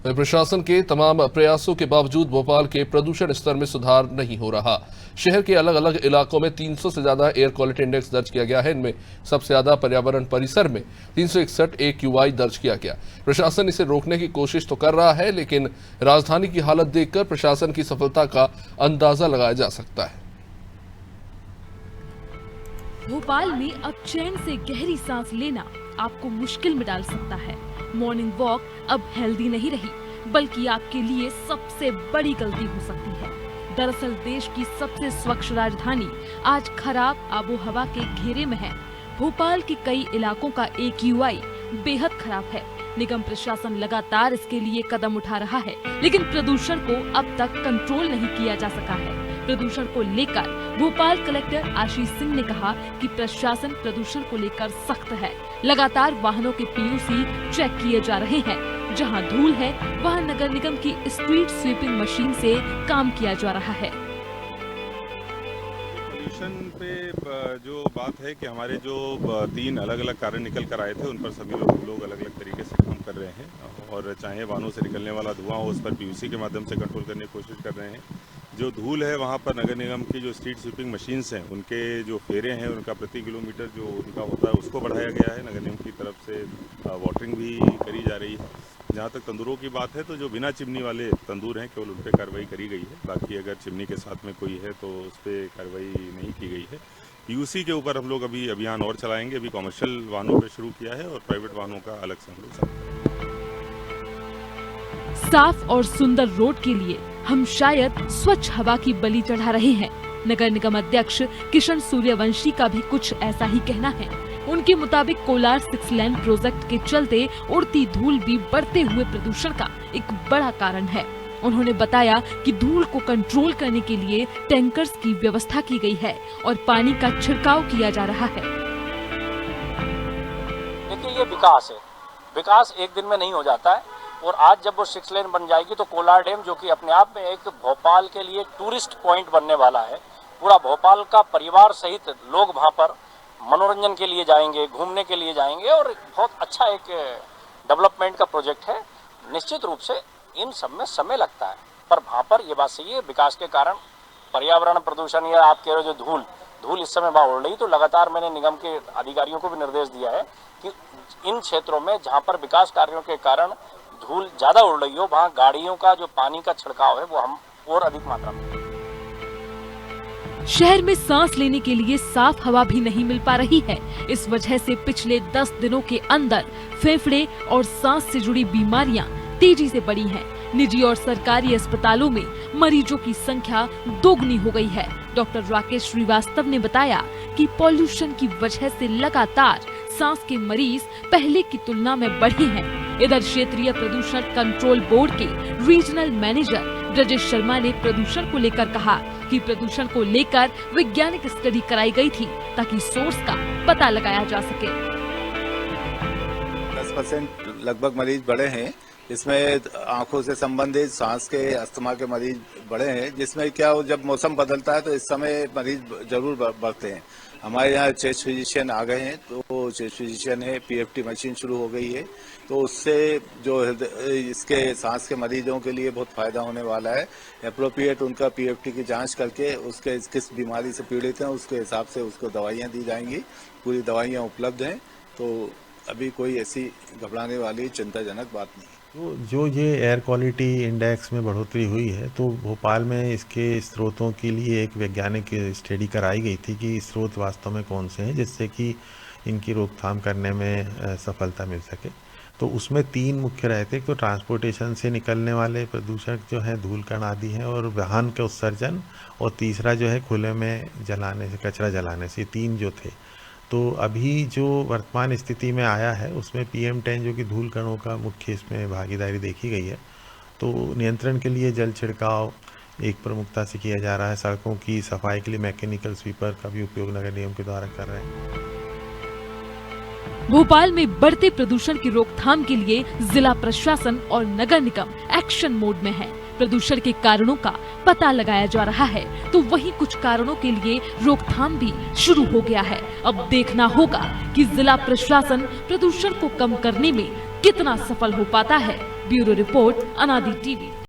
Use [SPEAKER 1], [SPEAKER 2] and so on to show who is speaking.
[SPEAKER 1] प्रशासन के तमाम प्रयासों के बावजूद भोपाल के प्रदूषण स्तर में सुधार नहीं हो रहा। शहर के अलग अलग इलाकों में 300 से ज्यादा एयर क्वालिटी इंडेक्स दर्ज किया गया है। इनमें सबसे ज्यादा पर्यावरण परिसर में 361 AQI दर्ज किया गया। प्रशासन इसे रोकने की कोशिश तो कर रहा है, लेकिन राजधानी की हालत देखकर प्रशासन की सफलता का अंदाजा लगाया जा सकता है।
[SPEAKER 2] भोपाल में अब चैन से गहरी सांस लेना आपको मुश्किल में डाल सकता है। मॉर्निंग वॉक अब हेल्दी नहीं रही, बल्कि आपके लिए सबसे बड़ी गलती हो सकती है। दरअसल देश की सबसे स्वच्छ राजधानी आज खराब आबो हवा के घेरे में है। भोपाल के कई इलाकों का AQI बेहद खराब है। निगम प्रशासन लगातार इसके लिए कदम उठा रहा है, लेकिन प्रदूषण को अब तक कंट्रोल नहीं किया जा सका है। प्रदूषण को लेकर भोपाल कलेक्टर आशीष सिंह ने कहा कि प्रशासन प्रदूषण को लेकर सख्त है। लगातार वाहनों के PUC चेक किए जा रहे हैं। जहां धूल है वहां नगर निगम की स्ट्रीट स्वीपिंग मशीन से काम किया जा रहा है।
[SPEAKER 3] पोल्यूशन पे जो बात है कि हमारे जो 3 अलग अलग कार्य निकल कर आए थे, उन पर सभी लोग अलग अलग तरीके से काम कर रहे हैं। और चाहे वाहनों से निकलने वाला धुआं हो, उस पर PUC के माध्यम से कंट्रोल करने की कोशिश कर रहे हैं। जो धूल है वहाँ पर नगर निगम की जो स्ट्रीट स्वीपिंग मशीन्स हैं, उनके जो फेरे हैं, उनका प्रति किलोमीटर जो उनका होता है उसको बढ़ाया गया है। नगर निगम की तरफ से वाटरिंग भी करी जा रही है। जहाँ तक तंदूरों की बात है, तो जो बिना चिमनी वाले तंदूर हैं केवल उन पर कार्रवाई करी गई है। बाकी अगर चिमनी के साथ में कोई है तो उस पर कार्रवाई नहीं की गई है। PUC के ऊपर हम लोग अभी अभियान और चलाएंगे। अभी कॉमर्शियल वाहनों पर शुरू किया है और प्राइवेट वाहनों का अलग से हम लोग।
[SPEAKER 2] साफ और सुंदर रोड के लिए हम शायद स्वच्छ हवा की बलि चढ़ा रहे हैं। नगर निगम अध्यक्ष किशन सूर्यवंशी का भी कुछ ऐसा ही कहना है। उनके मुताबिक कोलार 6 लेन प्रोजेक्ट के चलते उड़ती धूल भी बढ़ते हुए प्रदूषण का एक बड़ा कारण है। उन्होंने बताया कि धूल को कंट्रोल करने के लिए टैंकर्स की व्यवस्था की गई है और पानी का छिड़काव किया जा रहा है।
[SPEAKER 4] देखिए, ये विकास है। विकास एक दिन में नहीं हो जाता है। और आज जब वो 6 लेन बन जाएगी तो कोलार डैम, जो कि अपने आप में एक भोपाल के लिए टूरिस्ट पॉइंट बनने वाला है, पूरा भोपाल का परिवार सहित लोग वहाँ पर मनोरंजन के लिए जाएंगे, घूमने के लिए जाएंगे और बहुत अच्छा एक डेवलपमेंट का प्रोजेक्ट है। निश्चित रूप से इन सब में समय लगता है, पर वहाँ पर ये बात सही है, विकास के कारण पर्यावरण प्रदूषण या आप कह रहे हो जो धूल इस समय वहाँ उड़ रही, तो लगातार मैंने निगम के अधिकारियों को भी निर्देश दिया है कि इन क्षेत्रों में जहाँ पर विकास कार्यों के कारण धूल ज्यादा उड़ रही हो, वहाँ गाड़ियों का जो पानी का छिड़काव है वो हम और अधिक मात्रा में।
[SPEAKER 2] शहर में सांस लेने के लिए साफ हवा भी नहीं मिल पा रही है। इस वजह से पिछले 10 दिनों के अंदर फेफड़े और सांस से जुड़ी बीमारियां तेजी से बढ़ी हैं। निजी और सरकारी अस्पतालों में मरीजों की संख्या दोगुनी हो गई है। डॉक्टर राकेश श्रीवास्तव ने बताया कि पॉल्यूशन की वजह से लगातार सांस के मरीज पहले की तुलना में बढ़े हैं। इधर क्षेत्रीय प्रदूषण कंट्रोल बोर्ड के रीजनल मैनेजर ब्रजेश शर्मा ने प्रदूषण को लेकर कहा कि प्रदूषण को लेकर वैज्ञानिक स्टडी कराई गई थी ताकि सोर्स का पता लगाया जा सके।
[SPEAKER 5] 10% लगभग मरीज बढ़े हैं। इसमें आंखों से संबंधित, सांस के, अस्थमा के मरीज बढ़े हैं, जिसमें क्या जब मौसम बदलता है तो इस समय मरीज जरूर बढ़ते हैं। हमारे यहाँ चेस्ट फिजिशियन आ गए हैं, तो चेस्ट फिजिशियन है, PFT मशीन शुरू हो गई है, तो उससे जो इसके सांस के मरीजों के लिए बहुत फायदा होने वाला है। एप्रोप्रिएट उनका PFT की जांच करके उसके किस बीमारी से पीड़ित हैं उसके हिसाब से उसको दवाइयाँ दी जाएंगी। पूरी दवाइयाँ उपलब्ध हैं, तो अभी कोई ऐसी घबराने वाली चिंताजनक बात नहीं।
[SPEAKER 6] तो जो ये एयर क्वालिटी इंडेक्स में बढ़ोतरी हुई है, तो भोपाल में इसके स्रोतों के लिए एक वैज्ञानिक स्टडी कराई गई थी कि स्रोत वास्तव में कौन से हैं जिससे कि इनकी रोकथाम करने में सफलता मिल सके। तो उसमें 3 मुख्य रहते, तो ट्रांसपोर्टेशन से निकलने वाले प्रदूषक जो हैं, धूल कण आदि हैं, और वाहन के उत्सर्जन, और तीसरा जो है खुले में जलाने से, कचरा जलाने से। 3 जो थे, तो अभी जो वर्तमान स्थिति में आया है उसमें PM10 जो कि धूल कणों का मुख्य इसमें भागीदारी देखी गई है। तो नियंत्रण के लिए जल छिड़काव एक प्रमुखता से किया जा रहा है। सड़कों की सफाई के लिए मैकेनिकल स्वीपर का भी उपयोग नगर निगम के द्वारा कर रहे हैं।
[SPEAKER 2] भोपाल में बढ़ते प्रदूषण की रोकथाम के लिए जिला प्रशासन और नगर निगम एक्शन मोड में है। प्रदूषण के कारणों का पता लगाया जा रहा है, तो वहीं कुछ कारणों के लिए रोकथाम भी शुरू हो गया है। अब देखना होगा कि जिला प्रशासन प्रदूषण को कम करने में कितना सफल हो पाता है। ब्यूरो रिपोर्ट अनादि टीवी।